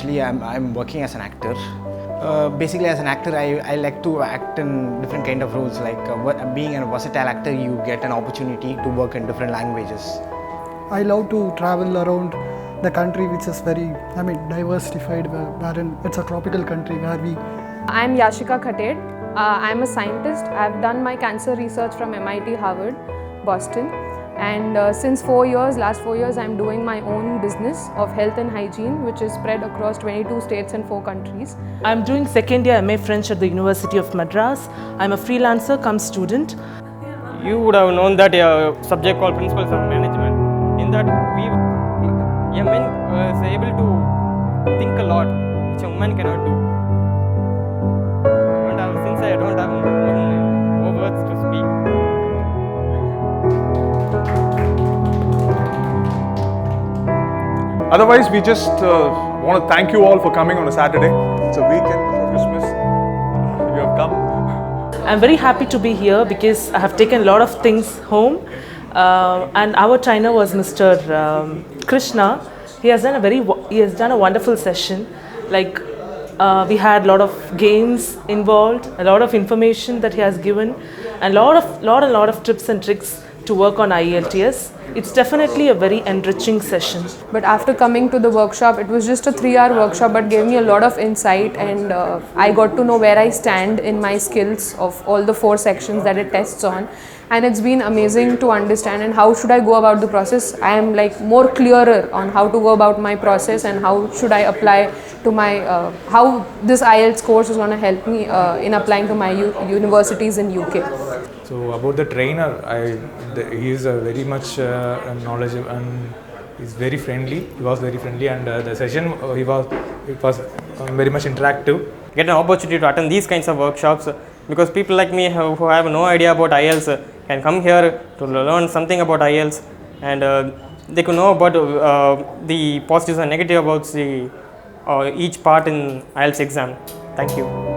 actually I'm working as an actor. Basically, as an actor, I like to act in different kind of roles. Like being a versatile actor, you get an opportunity to work in different languages. I love to travel around the country, which is very, diversified, wherein it's a tropical country where we... I'm Yashika Khated. I'm a scientist. I've done my cancer research from MIT, Harvard, Boston. And since last 4 years, I'm doing my own business of health and hygiene, which is spread across 22 states and 4 countries. I'm doing second year MA French at the University of Madras. I'm a freelancer cum student. You would have known that a subject called Principles of Management. In that, a man is able to think a lot, which a woman cannot do. Since I don't have more words to speak. Otherwise, we just want to thank you all for coming on a Saturday. It's a weekend before Christmas. You have come. I'm very happy to be here because I have taken a lot of things home. And our trainer was Mr. Krishna. He has done a wonderful session. Like we had a lot of games involved, a lot of information that he has given, and a lot of tips and tricks to work on IELTS. It's definitely a very enriching session. But after coming to the workshop, it was just a 3-hour workshop, but gave me a lot of insight, and I got to know where I stand in my skills of all the 4 sections that it tests on. And it's been amazing to understand and how should I go about the process. I am like more clearer on how to go about my process and how should I apply to my, how this IELTS course is going to help me in applying to my universities in UK. So about the trainer, he is very much knowledgeable and he's very friendly. He was very friendly, and the session it was very much interactive. Get an opportunity to attend these kinds of workshops because people like me who have no idea about IELTS can come here to learn something about IELTS, and they can know about the positives and negatives about each part in IELTS exam. Thank you.